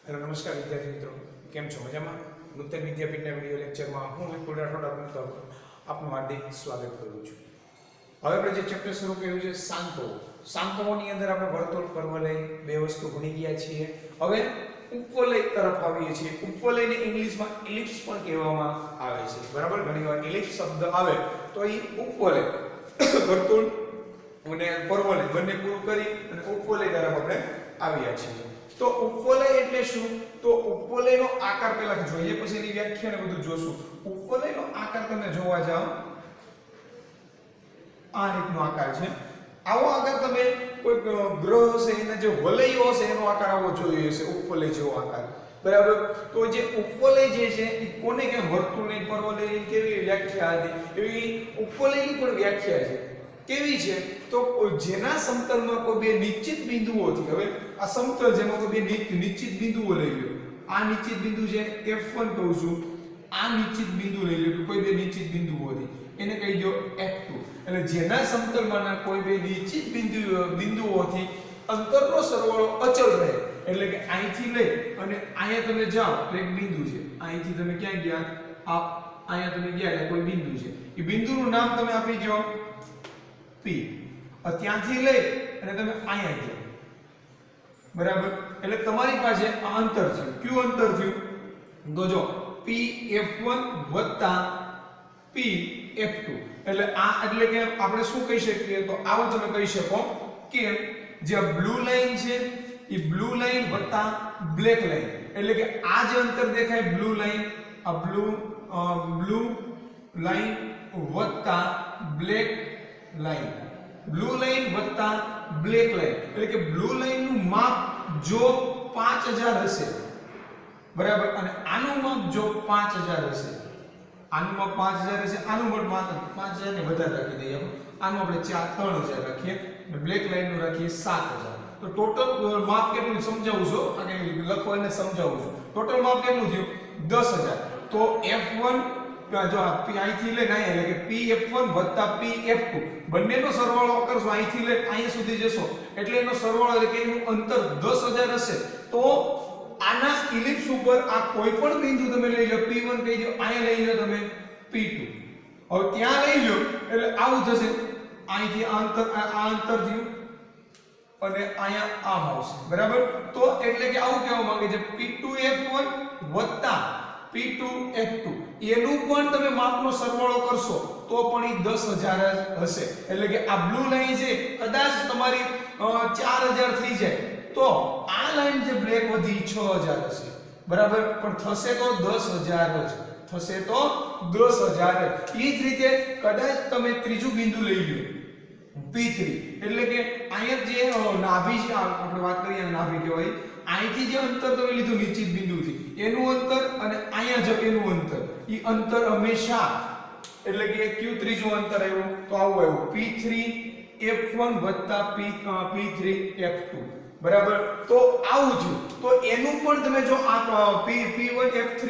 Hello नमस्कार विद्यार्थी मित्रों, केम छो मजामां? नूतन विद्यापीठના વિડિયો લેક્ચરમાં હું વિપુલ રાઠોડ આપનું હાર્દિક સ્વાગત કરું છું। હવે આપણે જે ચેપ્ટર શરૂ કર્યું છે શાંકો, શાંકોની અંદર આપણે વર્તુળ, પરવલય બે વસ્તુ ભણી ગયા છીએ। હવે ઉપવલય તરફ આવીએ છીએ। ઉપવલયને ઇંગ્લિશમાં એલિપ્સ પણ કહેવામાં આવે છે, બરાબર? ઘણીવાર એલિપ્સ શબ્દ આવે તો એ ઉપવલય વર્તુળ અને પરવલય બંને પૂરું કરી અને ઉપવલય તરફ આપણે આવ્યા છીએ। तो उपवलय એટલે શું? તો ઉપવલયનો આકાર પહેલા જોઈએ, પછી એની વ્યાખ્યા ને બધું જોશું। ઉપવલયનો આકાર તમે જોવા જાઓ, આ રીતનો આકાર છે। આવો આકાર તમે કોઈ ગ્રહ હશે એના જે વલયો હશે એનો આકાર આવો જોયો હશે, ઉપવલય જેવો આકાર, બરાબર? તો જે ઉપવલય જે છે એ કોને કે વર્તુળની, પરવલયની કેવી વ્યાખ્યા હતી એવી ઉપવલયની પણ વ્યાખ્યા છે। કેવી છે? તો જેના સમતલમાં કોઈ બે નિશ્ચિત બિંદુઓથી, હવે આ સમતલ જેમાં કોઈ બે નિશ્ચિત બિંદુઓ લઈ લો, આ નિશ્ચિત બિંદુ છે F1 કહું છું, આ નિશ્ચિત બિંદુ લઈ લો કોઈ બે નિશ્ચિત બિંદુઓથી, એને કહી દો F2। એટલે જેના સમતલમાંના કોઈ બે નિશ્ચિત બિંદુઓથી અંતરનો સરવાળો અચળ રહે, એટલે કે અહીંથી લઈ અને અહીંયા તમે જાઓ તો એક બિંદુ છે, અહીંથી તમે ક્યાં ગયા, અહીંયા તમે ગયા એટલે કોઈ બિંદુ છે, એ બિંદુનું નામ તમે આપી દો P। ત્યાંથી લઈ અને તમે અહીંયા ગયા, બરાબર? એટલે તમારી પાસે આ અંતર છે, કયું અંતર થયું? તો જો Pf1 Pf2, એટલે આ એટલે કે આપણે શું કહી શકીએ? તો આવું તમે કહી શકો કે જે બ્લુ લાઈન છે એ બ્લુ લાઈન બ્લેક લાઈન, એટલે કે આ જે અંતર દેખાય બ્લુ લાઈન, આ blue line black line, blue line black line, એટલે કે બ્લુ લાઈન નું માપ જો 5000 હશે, બરાબર? અને આનું માપ જો 5000 હશે, આનું માપ 5000 હશે, આનું માપ 5000 ને વધારે રાખી દઈએ, આનું આપણે 3000 રાખીએ અને બ્લેક લાઈન નું રાખીએ 7000। તો ટોટલ માપ કેટલું સમજાવું છું, અને લખવાને સમજાવું છું। ટોટલ માપ કેટલું થયું? 10000। તો F1 જો અહીંથી લઈને અહીંયા, એટલે કે Pf1 Pf2 બંનેનો સરવાળો કરશો, અહીંથી લઈને અહીંયા સુધી જશો એટલે એનો સરવાળો, એટલે કે એનું અંતર 10000 હશે। તો આના ઇલિપ્સ ઉપર આ કોઈ પણ બિંદુ તમે લઈ લો, P1 કહી દો, અહીંયા લઈ લો તમે P2, હવે ત્યાં લઈ લો એટલે આવું થશે, અહીંથી આ અંતર થયું અને અહીંયા આમ આવશે, બરાબર? તો એટલે કે આવું કહેવા માંગે છે P2F1 P2F2 એનું પણ તમે માપનો સરવાળો કરશો તો પણ એ 10000 હશે। એટલે કે આ બ્લુ લાઈન છે કદાચ તમારી 4000 થઈ જાય તો આ લાઈન જે બ્લેક વધી 6000 હશે, બરાબર? પણ થશે તો 10000 જ થશે, તો 10000 જ। એ જ રીતે કદાચ તમે ત્રીજું બિંદુ લઈ લો P3, એટલે કે અહીંયા જે નાભી છે, આપણે વાત કરીએ નાભી કહેવાય, અહીંથી જે અંતર તમે લીધું નિશ્ચિત બિંદુથી એનું અંતર અને અહીંયા જો એનું અંતર, એ અંતર હંમેશા, એટલે કે કયું ત્રીજું અંતર આવ્યું? તો આવું આવ્યું P3F1 P3F2, બરાબર? તો આવું થયું। તો એનું પણ તમે જો આ P1F3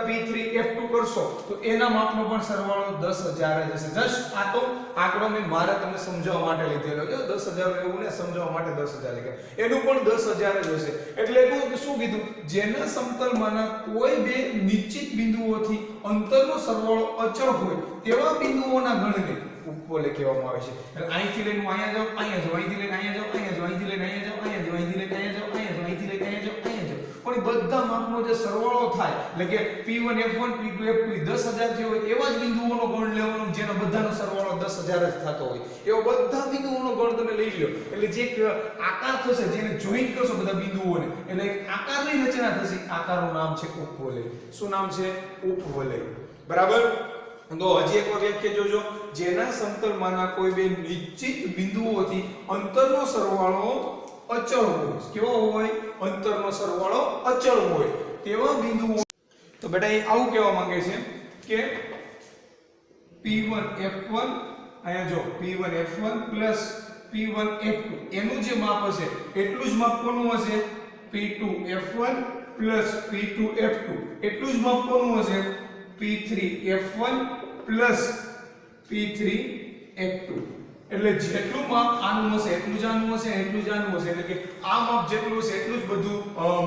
P3F2 કરશો તો એના માપનો પણ સરવાળો 10000 જ હશે। જસ્ટ આ તો આંકડો મેં મારે તમને સમજાવવા માટે લીધેલો છે, 10000 એવું ને સમજાવવા માટે 10000 લખ્યા, એનું પણ 10000 જ હશે। એટલે શું કીધું? જેના સમતલમાંના કોઈ બે નિશ્ચિત બિંદુઓથી અંતરનો સરવાળો અચળ હોય તેવા બિંદુઓના ગણને ઉપવલય કહેવામાં આવે છે। એટલે અહીંથી લઈને અહીંયા જાવ, અહીંયા જાવ, અહીંથી લઈને અહીંયા જાવ, અહીંયા જાવ, અહીંથી લઈને અહીંયા જાવ, અહીંયા જાવ, અહીંથી લઈને અહીંયા જાવ, અહીંયા જાવ, અહીંથી લઈને અહીંયા જાવ, અહીંયા જાવ, પણ બધા માપનો જે સરવાળો થાય, એટલે કે P1F1 P2F2 10000 થયો હોય એવા જ બિંદુઓનો ગણ લેવાનો, જેનો બધાનો સરવાળો 10000 જ થતો હોય એવા બધા બિંદુઓનો ગણ તમે લઈ લો, એટલે જે આકાર થશે, જેને જોઈન્ટ કરશો બધા બિંદુઓને, એટલે એક આકારની રચના થશે, આકારનું નામ છે ઉપવલય। શું નામ છે? ઉપવલય, બરાબર? તો હજી એક વાર વ્યાખ્યા જોજો, જેના સમતલમાંના કોઈ બે નિશ્ચિત બિંદુઓથી અંતરનો સરવાળો અચળ હોય, કેવો હોય? અંતરનો સરવાળો અચળ હોય તેવા બિંદુઓ। તો બેટા એ આવું કહેવા માંગે છે કે P1F1, અહીંયા જો P1F1 P1F2 એનું જે માપ હશે એટલું જ માપ કોનું હશે? P2F1 P2F2 એટલું જ માપ કોનું હશે? P3F1 P3F2, એટલે જેટલું માપ આનું હશે એટલું જ આનું હશે, એટલું જ આનું હશે, એટલે કે આ માપ જેટલું હશે એટલું જ બધું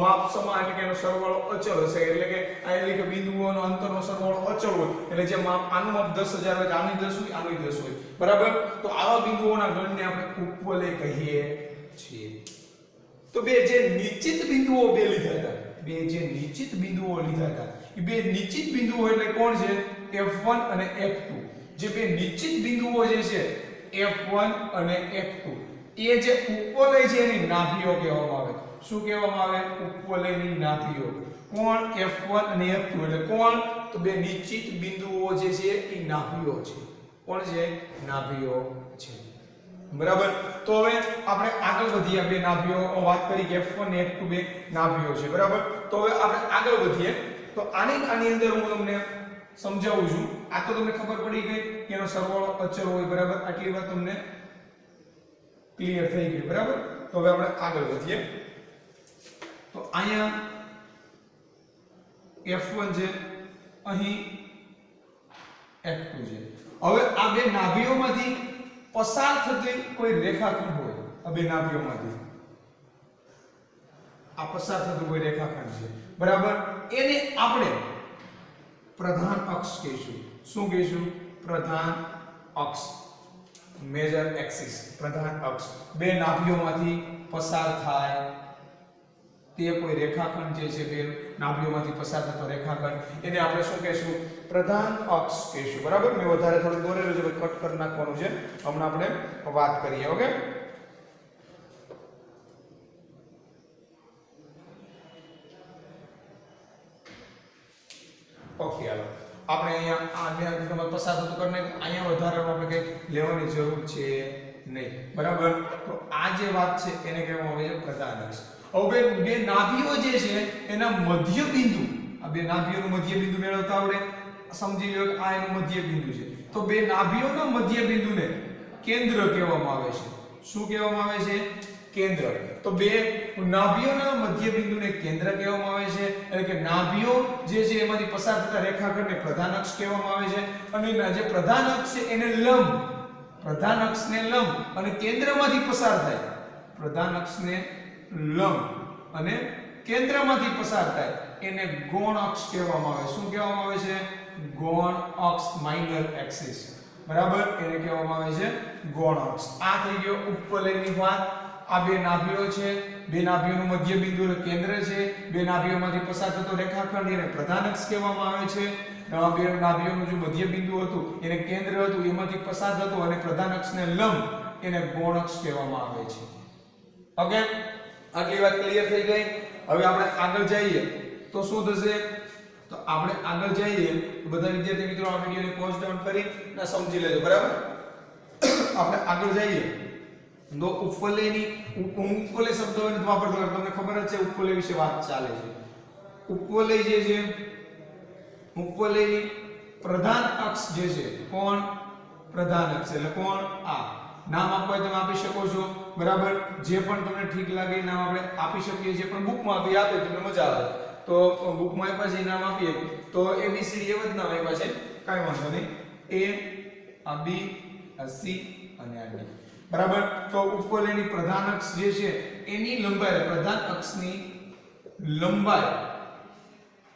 માપ સમાન, એટલે કે એનો સરવાળો અચળ હશે, એટલે કે આ એટલે કે બિંદુઓનો અંતરનો સરવાળો અચળ હોય, એટલે જે માપ આનું માપ 10,000 હોય, આનું 10 હોય, આનું 10 હોય, બરાબર. તો આવા બિંદુઓના ગણને આપણે ઉપવલય કહીએ છીએ. તો બે જે નિશ્ચિત બિંદુઓ બે લીધા હતા, બે જે નિશ્ચિત બિંદુઓ લીધા હતા, એ બે નિશ્ચિત બિંદુઓ એટલે કોણ છે? F1 અને F2. જે બે નિશ્ચિત બિંદુઓ જે છે F1 અને F2, એ જે ઉપવલય છે એની નાભીઓ કહેવામાં આવે. શું કહેવામાં આવે? ઉપવલયની નાભીઓ. કોણ? F1 અને F2 એટલે કોણ? તો બે નિશ્ચિત બિંદુઓ જે છે એ નાભીઓ છે. કોણ છે? નાભીઓ છે, બરાબર. તો હવે આપણે આગળ વધીએ. બે નાભીઓ વાત કરી કે F1 અને F2 બે નાભીઓ છે, બરાબર. તો હવે આપણે આગળ વધીએ. તો આની અંદર હું તમને સમજાવું છું. આ તો તમને ખબર પડી ગઈ કે એનો સરવાળો અચળ હોય, બરાબર. આટલી વાત તમને ક્લિયર થઈ ગઈ, બરાબર. તો હવે આપણે આગળ વધીએ. તો અહીંયા F1 છે, અહીં F2 છે. હવે આ બે નાભીઓમાંથી પસાર થતી કોઈ રેખાખંડ હોય, આ બે નાભીઓમાંથી આ પસાર થતું કોઈ રેખાખંડ છે, બરાબર. એને આપણે પ્રધાન અક્ષ કહીશું. શું કહીશું? પ્રધાન અક્ષ, મેજર એક્સિસ, પ્રધાન અક્ષ. બે નાભીઓમાંથી પસાર થાય તે કોઈ રેખાખંડ જે છે, બે નાભીઓમાંથી પસાર થતો રેખાખંડ, એને આપણે શું કહીશું? પ્રધાન અક્ષ કહીશું, બરાબર. મેં વધારે થોડું દોરેલું છે, કટ કરી નાખવાનું છે. હમણાં આપણે વાત કરીએ. Okay, okay. હાલો આપણે અહીંયા આ બે તમારે પસાર થતું કરીને અહીંયા વધારાનું આપણે કંઈ લેવાની જરૂર છે નહીં, બરાબર. તો આ જે વાત છે એને કહેવામાં આવે છે પ્રધાન અક્ષ. હવે બે નાભીઓ જે છે એના મધ્ય બિંદુ, આ બે નાભીઓનું મધ્ય બિંદુ મેળવતા આવડે, સમજી લો આ એનું મધ્ય બિંદુ છે. તો બે નાભીઓના મધ્ય બિંદુને કેન્દ્ર કહેવામાં આવે છે. શું કહેવામાં આવે છે? કેન્દ્ર. તો બે નાભીઓના મધ્ય બિંદુને કેન્દ્ર કહેવામાં આવે છે, એટલે કે નાભીઓ જે છે એમાંથી પસાર થતા રેખાખંડને પ્રધાન અક્ષ કહેવામાં આવે છે. અને જે પ્રધાન અક્ષ છે એને લંબ, પ્રધાન અક્ષને લંબ અને કેન્દ્રમાંથી પસાર થાય, પ્રધાન અક્ષને લંબ અને કેન્દ્રમાંથી પસાર થાય એને ગૌણ અક્ષ કહેવામાં આવે. શું કહેવામાં આવે છે? ગૌણ અક્ષ, માઇનર એક્સિસ, બરાબર. એને કહેવામાં આવે છે ગૌણ અક્ષ. આ થઈ ગયો ઉપવલયની વાત. આ બે નાભીઓ છે, બે નાભીઓનું મધ્ય બિંદુ એટલે કેન્દ્ર છે, બે નાભીઓમાંથી પસાર થતો રેખાખંડ એને પ્રધાન અક્ષ કહેવામાં આવે છે. બે નાભીઓનું જે મધ્ય બિંદુ હતું એને કેન્દ્ર હતું, એમાંથી પસાર થતો અને પ્રધાન અક્ષને લંબ એને ગૌણ અક્ષ કહેવામાં આવે છે. ઓકે, આટલી વાત ક્લિયર થઈ ગઈ. હવે આપણે આગળ જઈએ તો શું થશે? તો આપણે આગળ જઈએ તો બધા વિદ્યાર્થી મિત્રો આ વિડિયોને પોઝ ડાઉન કરી અને સમજી લેજો, બરાબર. આપણે આગળ જઈએ તો ઉપવલયની, ઉપવલય શબ્દ નથી વાપરતો, તમને ખબર જ છે ઉપવલય વિશે વાત ચાલે છે. ઉપવલય જે છે, ઉપવલયની પ્રધાન અક્ષ જે છે, કોણ? પ્રધાન અક્ષ એટલે કોણ? આ નામ આપવા તમે આપી શકો છો, બરાબર. જે પણ તમને ઠીક લાગે નામ આપણે આપી શકીએ છીએ, પણ બુકમાં આપી આપે તમને મજા આવે તો બુકમાં આપ્યા છે નામ આપીએ તો એબીસી એવ જ નામ આપ્યા છે, કાંઈ વાંધો નહીં. એ, આ બી, આ સી અને આ ડી, બરાબર. તો ઉપવલયની પ્રધાન અક્ષ જે છે એની લંબાઈ, પ્રધાન અક્ષની લંબાઈ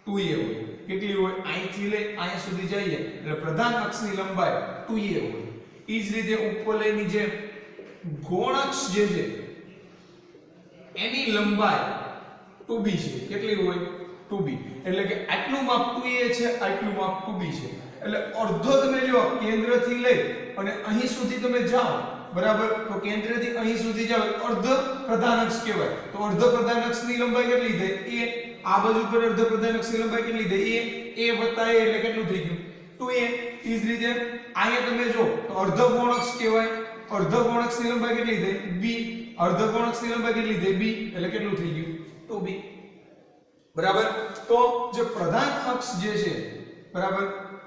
2a હોય. કેટલી હોય? અહીંથી લઈ અહીંયા સુધી જઈએ એટલે પ્રધાન અક્ષની લંબાઈ 2a હોય. ઈ જ રીતે ઉપવલયની જે ગૌણ અક્ષ જે છે એની લંબાઈ 2b છે. કેટલી હોય? 2b. એટલે કે આટલું માપ 2a છે, આટલું માપ 2b છે. એટલે અડધો તમે લ્યો કેન્દ્રથી લઈ અને અહીં સુધી તમે જાઓ, બરાબર. તો કેન્દ્રથી અહીં સુધી જાવ અર્ધ પ્રધાન અક્ષ કહેવાય. તો અર્ધ પ્રધાન અક્ષની લંબાઈ કેટલી થઈ? a. આ બાજુ પર અર્ધ પ્રધાન અક્ષની લંબાઈ કેટલી થઈ? a વત્તા a એટલે કેટલું થઈ ગયું? 2a. ઈ જ રીતે અહીંયા તમે જો તો અર્ધ ગૌણ અક્ષ કહેવાય. અર્ધ ગૌણ અક્ષની લંબાઈ કેટલી થઈ? b. અર્ધ ગૌણ અક્ષની લંબાઈ કેટલી થઈ? b એટલે કેટલું થઈ ગયું? 2b, બરાબર. તો જે પ્રધાન અક્ષ જે છે, બરાબર,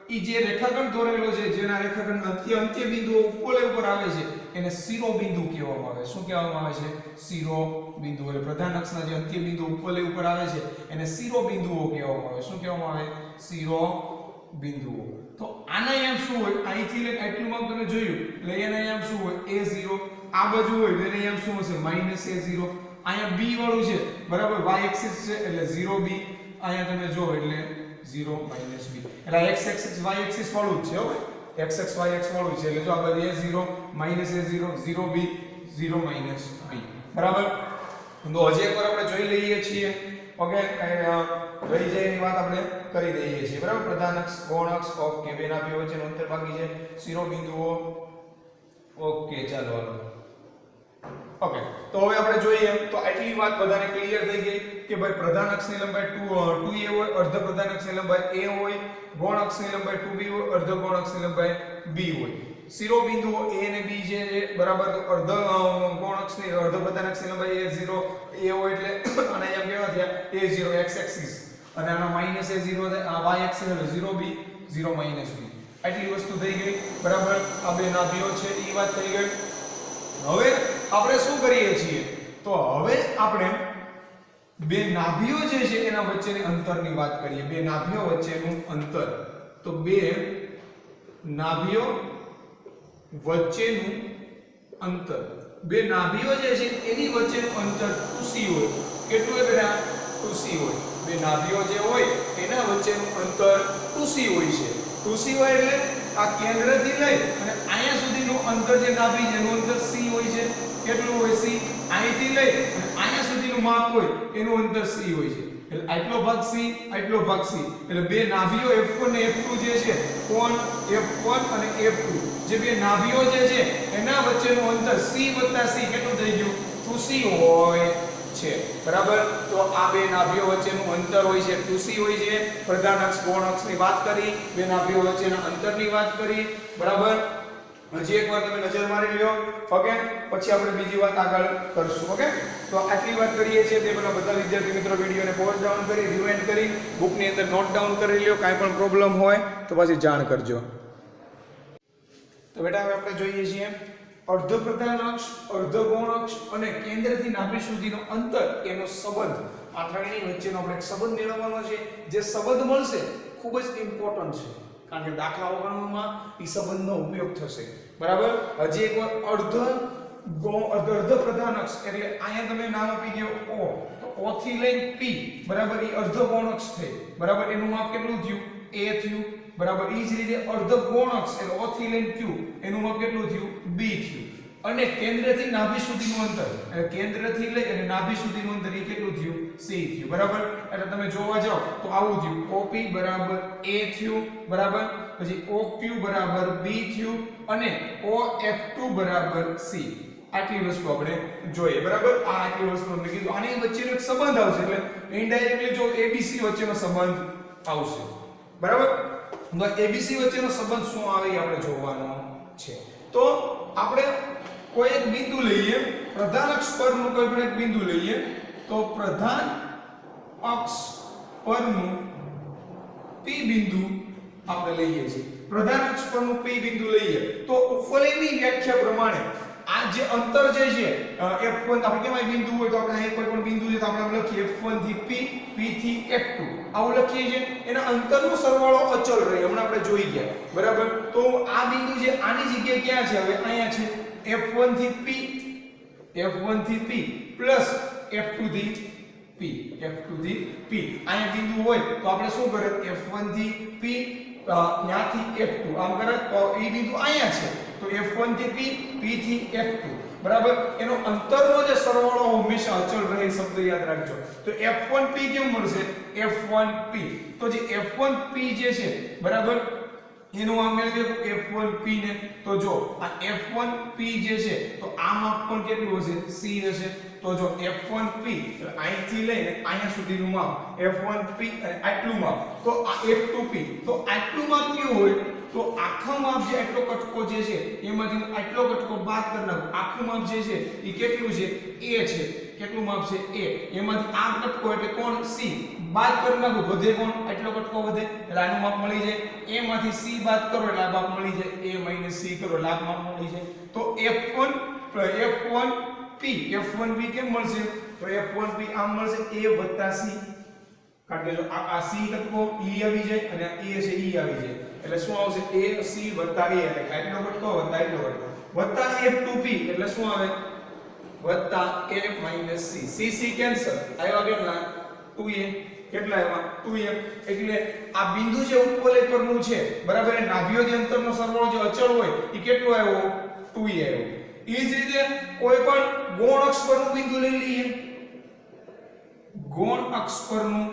ઈ જે રેખાખંડ દોરેલો છે, જેના રેખાખંડના અંત્ય બિંદુઓ ઉપવલય ઉપર આવે છે એને શિરોબિંદુ કહેવામાં આવે. શું કહેવામાં આવે છે? શિરોબિંદુ. એટલે પ્રધાન અક્ષના જે અંત્ય બિંદુ ઉપવલય ઉપર આવે છે એને શિરોબિંદુઓ કહેવામાં આવે. શું કહેવામાં આવે? શિરોબિંદુઓ, તો આના યામ શું હોય અહીંથી લઈને આટલું માપ તમે જોયું એટલે એના યામ શું હોય a0 આ બાજુ હોય તો એના યામ શું હશે -a0 અહીંયા b વાળું છે બરાબર y એક્સિસ છે એટલે 0b અહીંયા તમે જો એટલે 0 b એટલે x એક્સિસ y એક્સિસ વાળું જ છે હો x x y x વાળું છે એટલે જો આ બાજુ a0 -a0 0b 0 b બરાબર તો હજી એકવાર આપણે જોઈ લઈએ છીએ ઓકે રહી જાય એની વાત આપણે કરી દઈએ છીએ બરાબર પ્રધાન અક્ષ ગૌણ અક્ષ ઓકે બે નાભીઓ વચ્ચેનું અંતર બાકી છે શિરોબિંદુઓ ઓકે ચાલો હાલો ઓકે તો હવે આપણે જોઈએ તો આટલી વાત બધાને ક્લિયર થઈ ગઈ કે ભાઈ પ્રધાન અક્ષની લંબાઈ 2a હોય અર્ધ પ્રધાન અક્ષની લંબાઈ a હોય ગૌણ અક્ષની લંબાઈ 2b હોય અર્ધ ગૌણ અક્ષની લંબાઈ b હોય શિરોબિંદુઓ a અને b છે બરાબર તો અર્ધ ગૌણ અક્ષની અર્ધ પ્રધાન અક્ષની લંબાઈ a0 a હોય એટલે અને એમ કેવા થયા a0 x એક્સિસ અને આનો -a0 આ y એક્સિસ એટલે 0b 0 b આટલી વસ્તુ થઈ ગઈ બરાબર આ બે નાભીઓ છે એ વાત થઈ ગઈ હવે આપણે શું કરીએ છીએ તો હવે આપણે બે નાભીઓ જે છે એના વચ્ચેની અંતરની વાત કરીએ બે નાભીઓ વચ્ચેનું અંતર તો બે નાભીઓ વચ્ચેનું અંતર બે નાભીઓ જે છે એની વચ્ચેનું અંતર 2c હોય કેટલું હોય બેટા 2c હોય બે નાભીઓ જે હોય એના વચ્ચેનું અંતર 2c હોય છે 2c હોય એટલે આ કેન્દ્રથી લઈ અને અહીંયા સુધીનું અંતર જે નાભી જેનું અંતર c હોય છે કેટલું હોય c અહીંથી લઈ અને અહીંયા સુધીનું માપ હોય એનું અંતર c હોય છે એટલે આટલો ભાગ c આટલો ભાગ c એટલે બે નાભીઓ f1 અને f2 જે છે કોણ f1 અને f2 જે બે નાભીઓ જે છે એના વચ્ચેનું અંતર c + c કેટલું થઈ ગયું 2c હોય છે બરાબર તો આ બે નાભીઓ વચ્ચેનું અંતર હોય છે 2c હોય છે પ્રધાન અક્ષ ગૌણ અક્ષની વાત કરી બે નાભીઓ વચ્ચેના અંતરની વાત કરી બરાબર હજી એકવાર તમે નજર મારી લ્યો ઓકે પછી આપણે બીજી વાત આગળ કરશું ઓકે તો આટલી વાત કરીએ છીએ તે પહેલા બધા વિદ્યાર્થી મિત્રો વિડિયોને પોઝ ડાઉન કરી રિવાઇન્ડ કરી બુકની અંદર નોટ ડાઉન કરી લ્યો કાંઈ પણ પ્રોબ્લેમ હોય તો પછી જાણ કરજો તો બેટા હવે આપણે જોઈએ છીએ અર્ધ પ્રધાન અક્ષ અર્ધ ગૌણ અક્ષ અને કેન્દ્રથી નાભી સુધીનો અંતર એનો સંબંધ આ ત્રણેયની વચ્ચેનો આપણે એક સંબંધ મેળવવાનો છે જે સંબંધ મળશે ખૂબ જ ઇમ્પોર્ટન્ટ છે કારણ કે દાખલાઓ ગણવામાં એ સંબંધનો ઉપયોગ થશે બરાબર હજી એકવાર અર્ધ પ્રધાન અક્ષ એટલે અહીંયા તમે નામ આપી દો O તો O થી લઈને P બરાબર એ અર્ધ ગૌણ અક્ષ થઈ બરાબર એનું માપ કેટલું થયું A થયું બરાબર એ જ રીતે અર્ધ ગૌણ અક્ષ એટલે O થી લઈને Q એનું માપ કેટલું થયું B થયું અને કેન્દ્રથી નાભી સુધીનું અંતર એટલે કેન્દ્રથી લઈ અને નાભી સુધીનું અંતર એ કેટલું થયું C થયું બરાબર એટલે તમે જોવા જાઓ તો આવું થયું OP બરાબર A થયું બરાબર પછી OQ બરાબર B થયું અને OF2 બરાબર C આટલી વસ્તુ આપણે જોઈએ બરાબર આ આટલી વસ્તુ મેં કીધું આની વચ્ચેનો એક સંબંધ આવશે એટલે ઇનડાયરેક્ટલી જો ABC વચ્ચેનો સંબંધ આવશે બરાબર તો ABC વચ્ચેનો સંબંધ શું આવે એ આપણે જોવાનો છે તો આપણે કોઈ એક બિંદુ લઈએ પ્રધાન અક્ષ પરનું કોઈ પણ એક બિંદુ લઈએ તો પ્રધાન અક્ષ પરનું P બિંદુ આપણે લઈએ છીએ પ્રધાન અક્ષ પરનું P બિંદુ લઈએ તો ઉપરની વ્યાખ્યા પ્રમાણે આ જે અંતર જે છે f1 આપણે કેવાય બિંદુ હોય તો આપણે અહીં કોઈ પણ બિંદુ છે તો આપણે લખીએ f1 થી p p થી f2 આવું લખીએ છીએ એના અંતરનો સરવાળો અચળ રહે હમણાં આપણે જોઈ ગયા બરાબર તો આ બિંદુ છે આની જગ્યાએ ક્યાં છે હવે અહીંયા છે f1 થી p પ્લસ f2 થી p અહીંયા બિંદુ હોય તો આપણે શું કરે f1 થી p ત્યાંથી f2 આમ કરે તો એ બિંદુ અહીંયા છે તો f1 થી p થી f2 બરાબર એનો અંતરનો જે સરવાળો હંમેશા અચળ રહે શબ્દ યાદ રાખજો તો f1p કેમ મળશે f1p તો જે f1p જે છે બરાબર એનું આમ મેળવીએ f1p ને તો જો આ f1p જે છે તો આ માપ પણ કેટલું હશે c હશે તો જો f1p અહીંથી લઈને અહીંયા સુધીનું માપ f1p અને આટલું માપ તો આ f2p તો આટલું માપ કેવું હોય તો આખા માપ જે આટલો કટકો જે છે એમાંથી હું આટલો કટકો બાદ કરી નાખું આખું માપ જે છે એ કેટલું છે a છે કેટલું માપ છે a એમાંથી આ કટકો એટલે કોણ c બાદ કરી નાખું વધે કોણ આટલો કટકો વધે એટલે આનું માપ મળી જાય a માંથી c બાદ કરો એટલે આ માપ મળી જાય a - c કરો એટલે આ માપ મળી જાય તો f1p કેમ મળશે તો f1p આમ મળશે a + c કારણ કે જો આ c તત્વો e આવી જાય અને આ a છે e આવી જાય એટલે શું આવશે AC + A એટલે આટલો કટકો વત્તા એટલો કટકો વત્તા F2P એટલે શું આવે વત્તા A - C C કેન્સલ આવ્યા કેટલા 2A કેટલા આવ્યા 2M એટલે આ બિંદુ જે ઉપવલય પરનું છે બરાબર એ નાભીઓથી અંતરનો સરવાળો જે અચળ હોય એ કેટલો આવ્યો 2A આવ્યો એ જ રીતે કોઈ પણ ગૌણ અક્ષ પરનું બિંદુ લઈ લઈએ ગૌણ અક્ષ પરનું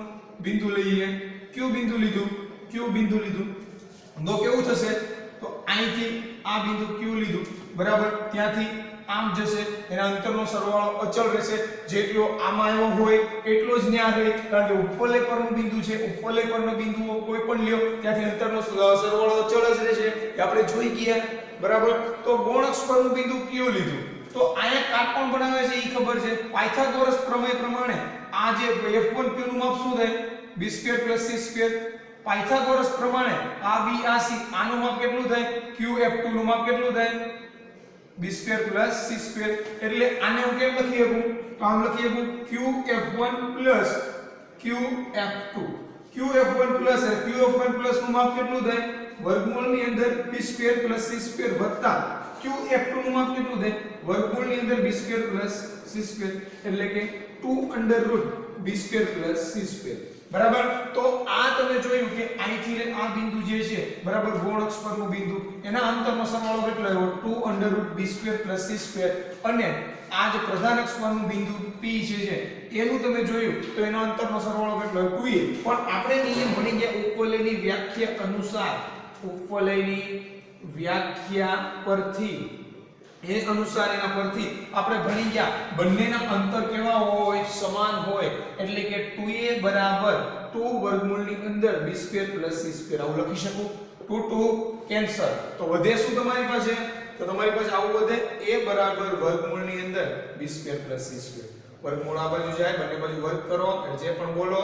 બિંદુ લઈએ ક્યુ બિંદુ લીધું તો કેવું થશે તો અહીંથી આ બિંદુ ક્યુ લીધું બરાબર ત્યાંથી આમ જશે એના અંતરનો સરવાળો અચળ રહેશે જેટલો આમાં આવ્યો હોય એટલો જ ન્યા રહે કારણ કે ઉપવલય પરનું બિંદુ છે ઉપવલય પરનો બિંદુઓ કોઈ પણ લ્યો ત્યાંથી અંતરનો સરવાળો અચળ જ રહેશે એ આપણે જોઈ ગયા બરાબર તો ગૌણ અક્ષ પરનું બિંદુ ક્યુ લીધું તો અહીંયા કાટકોણ બનાવે છે એ ખબર છે પાયથાગોરસ પ્રમેય પ્રમાણે આ જે F1 q નું માપ શું થાય b² + c² પાયથાગોરસ પ્રમાણે આ b આ c આનું માપ કેટલું થાય q F2 નું માપ કેટલું થાય b² + c² એટલે આને હું કેમ લખી શકું તો આમ લખી શકું qF1 + qF2 qF1 + qF1 નું માપ કેટલું થાય વર્ગમૂળની અંદર b² + c² વત્તા qF2 નું માપ કેટલું થાય વર્ગમૂળની અંદર b² + c² એટલે કે 2 √ b² + c² બરાબર તો આ તમે જોયું કે અહીંથી લઈને આ બિંદુ જે છે બરાબર ગૌણ અક્ષ પરનું બિંદુ એના અંતરનો સરવાળો કેટલો આવ્યો 2 √ b² + c² અને આ જે પ્રધાન અક્ષ પરનું બિંદુ P છે એનું તમે જોયું તો એનો અંતરનો સરવાળો કેટલો આવ્યો 2a પણ આપણે નિયમ ભણી ગયા ઉપવલયની વ્યાખ્યા અનુસાર ઉપવલયની વ્યાખ્યા પરથી એ અનુસાર એના પરથી આપણે ભણી ગયા બંનેના અંતર કેવા હોય સમાન હોય એટલે કે 2a બરાબર 2 વર્ગમૂળની અંદર b² + c² આવું લખી શકું 2 કેન્સલ તો વધે શું તમારી પાસે તો તમારી પાસે આવું વધે a બરાબર વર્ગમૂળની અંદર b² + c² વર્ગમૂળ આ બાજુ જાય બંને બાજુ વર્ગ કરો એટલે જે પણ બોલો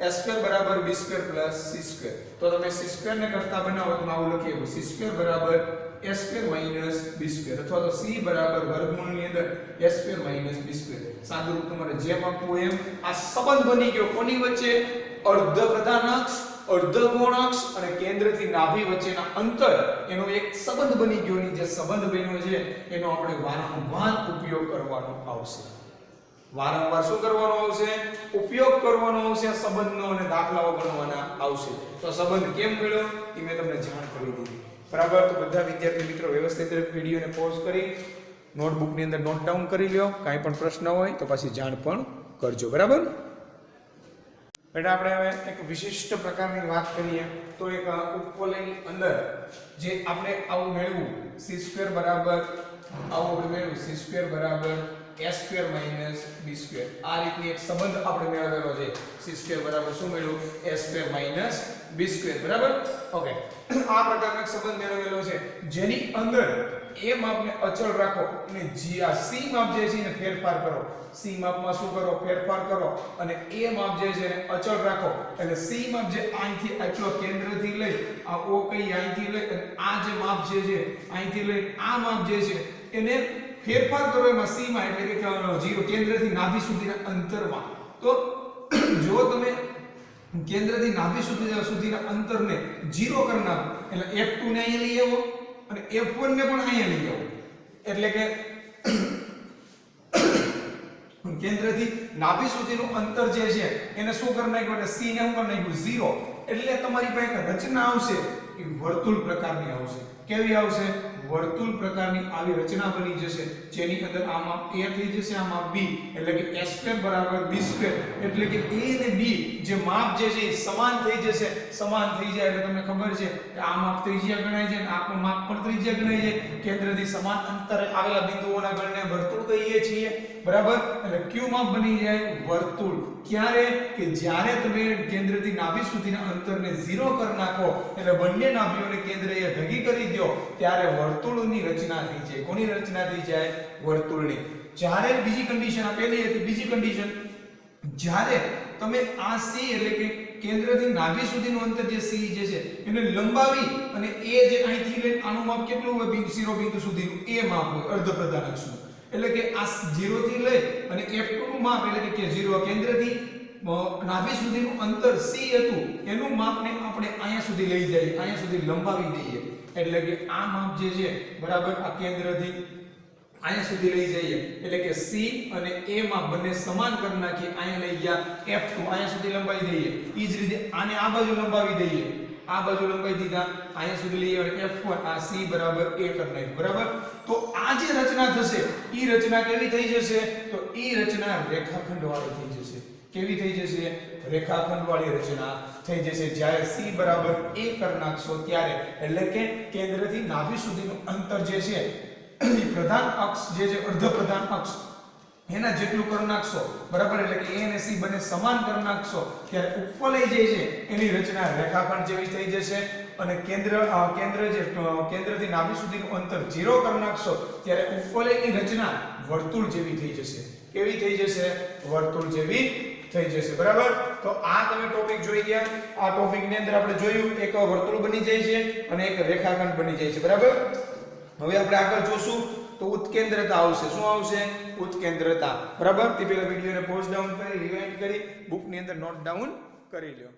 a² બરાબર b² + c² તો તમે c² ને કરતા બનાવો તો આવું લખીએ c² બરાબર a² - b² અથવા તો c બરાબર વર્ગમૂળની અંદર a² - b². સાદુરૂપ તમારે જેમ આપવું એમ આ સંબંધ બની ગયો કોની વચ્ચે અર્ધ પ્રધાન અક્ષ અર્ધ ગૌણ અક્ષ અને કેન્દ્રથી નાભી વચ્ચેના અંતર એનો એક સંબંધ બની ગયો ની જે સંબંધ બન્યો છે એનો આપણે વારંવાર ઉપયોગ કરવાનો આવશે વારંવાર શું કરવાનો આવશે ઉપયોગ કરવાનો આવશે આ સંબંધનો અને દાખલાઓ ગણવાના આવશે તો સંબંધ કેમ મળ્યો એ મેં તમને જાણ કરી દીધી બરાબર તો બધા વિદ્યાર્થી મિત્રો વ્યવસ્થિત વિડિયોને પોઝ કરી નોટબુક ની અંદર નોટ ડાઉન કરી લ્યો કાઈ પણ પ્રશ્ન હોય તો પછી જાણ પણ કરજો બરાબર બેટા આપણે હવે એક વિશિષ્ટ પ્રકારની વાત કરીએ તો એક ઉપવલયની અંદર જે આપણે આવું મેળવ્યું c² બરાબર આવું આપણે મેળવ્યું c² બરાબર a² - b² આ રીતની એક સંબંધ આપણે મેળવેલો છે c² બરાબર શું મેળવ્યું a² - b² બરાબર ઓકે આ પ્રકારનો એક સંબંધ મેળવેલો છે જેની અંદર a માપને અચળ રાખો અને g આ c માપ જે છે એને ફેરફાર કરો c માપમાં શું કરો ફેરફાર કરો અને a માપ જે છે એને અચળ રાખો એટલે c માપ જે અહીંથી આટલો કેન્દ્રથી લઈ આ o કઈ અહીંથી લઈ અને આ જે માપ જે છે અહીંથી લઈ આ માપ જે છે એને ફેરફાર કરો એમાં c માં એટલે કે 0 કેન્દ્રથી નાભી સુધીના અંતરમાં તો જો તમે કેન્દ્રથી નાભી સુધીના અંતરને 0 કરી નાખો એટલે f2 ને અહીંયા લઈ આવો અને f1 ને પણ અહીંયા લઈ આવો એટલે કે કેન્દ્રથી નાભી સુધીનું અંતર જે છે એને શું કરી નાખ્યું એટલે c ને શું કરી નાખ્યું 0 એટલે તમારી પાસે એક રચના આવશે એ વર્તુળ પ્રકારની આવશે કેવી આવશે વર્તુળ પ્રકારની આવી રચના બની જશે જેની અંદર આમાં a થઈ જશે આમાં b એટલે કે a² બરાબર b² એટલે કે a અને b જે માપ જે છે એ સમાન થઈ જશે સમાન થઈ જાય એટલે તમને ખબર છે કે આ માપ ત્રિજ્યા ગણાય છે અને આ માપ પણ ત્રિજ્યા ગણાય છે કેન્દ્રથી સમાન અંતરે આવેલા બિંદુઓના ગણને વર્તુળ કહીએ છીએ બરાબર એટલે q માપ બની જાય વર્તુળ ક્યારે કે જ્યારે તમે કેન્દ્રથી નાભી સુધીના અંતરને 0 કરી નાખો એટલે બંને નાભીઓને કેન્દ્રએ ભેગી કરી દો ત્યારે વર્તુળની રચના થઈ જાય કોની રચના થઈ જાય વર્તુળની જ્યારે બીજી કન્ડિશન આપેલી હતી બીજી કન્ડિશન જ્યારે તમે આ c એટલે કે કેન્દ્રથી નાભી સુધીનું અંતર જે c જે છે એને લંબાવી અને a જે અહીંથી લઈને આનું માપ કેટલું હોય બિંદુ શિરોબિંદુ સુધીનું a માપ હોય અર્ધ પ્રધાન અક્ષનું એટલે કે આ 0 થી લઈ અને f2 નું માપ એટલે કે 0 કેન્દ્રથી નાભી સુધીનું અંતર c હતું એનું માપને આપણે અહીંયા સુધી લઈ જઈએ, અહીંયા સુધી લંબાવી દઈએ, એટલે કે આ માપ જે છે બરાબર આ કેન્દ્રથી અહીંયા સુધી લઈ જઈએ, એટલે કે c અને a માં બંને સમાન કરી નાખીએ, અહીંયા લઈ ગયા f2 અહીંયા સુધી લંબાવી દઈએ, ઈ જ રીતે આને આ બાજુ લંબાવી દઈએ, આ બાજુ લંબાવી દીધા, અહીંયા સુધી લઈએ અને f1 આ c બરાબર a કરી નાખ્યું, બરાબર. તો આ જે રચના થશે ઈ રચના કેવી થઈ જશે? તો ઈ રચના રેખાખંડ વાળી થઈ જશે. કેવી થઈ જશે? રેખાખંડ વાળી રચના થઈ જશે જ્યારે c બરાબર a કરી નાખશો ત્યારે, એટલે કે કેન્દ્રથી નાભી સુધીનું અંતર જે છે પ્રધાન અક્ષ જે છે અર્ધ પ્રધાન અક્ષ એના જેટલું કરી નાખશો, બરાબર, એટલે કે a અને c બંને સમાન કરી નાખશો ત્યારે ઉપવલય જે છે એની રચના રેખાખંડ જેવી થઈ જશે અને કેન્દ્રથી નાભી સુધીનું અંતર 0 કરી નાખશો ત્યારે ઉપવલયની રચના વર્તુળ જેવી થઈ જશે. કેવી થઈ જશે? વર્તુળ જેવી થઈ જશે, બરાબર. તો આ તમે ટોપિક જોઈ ગયા. આ ટોપિકની અંદર આપણે જોયું એક વર્તુળ બની જાય છે અને એક રેખાખંડ બની જાય છે, બરાબર. હવે આપણે આગળ જોશું તો ઉત્કેન્દ્રતા આવશે. શું આવશે? ઉત્કેન્દ્રતા, બરાબર. તે પહેલા વિડિયોને પોઝ ડાઉન કરી રિવાઇન્ડ કરી બુકની અંદર નોટ ડાઉન કરી લ્યો.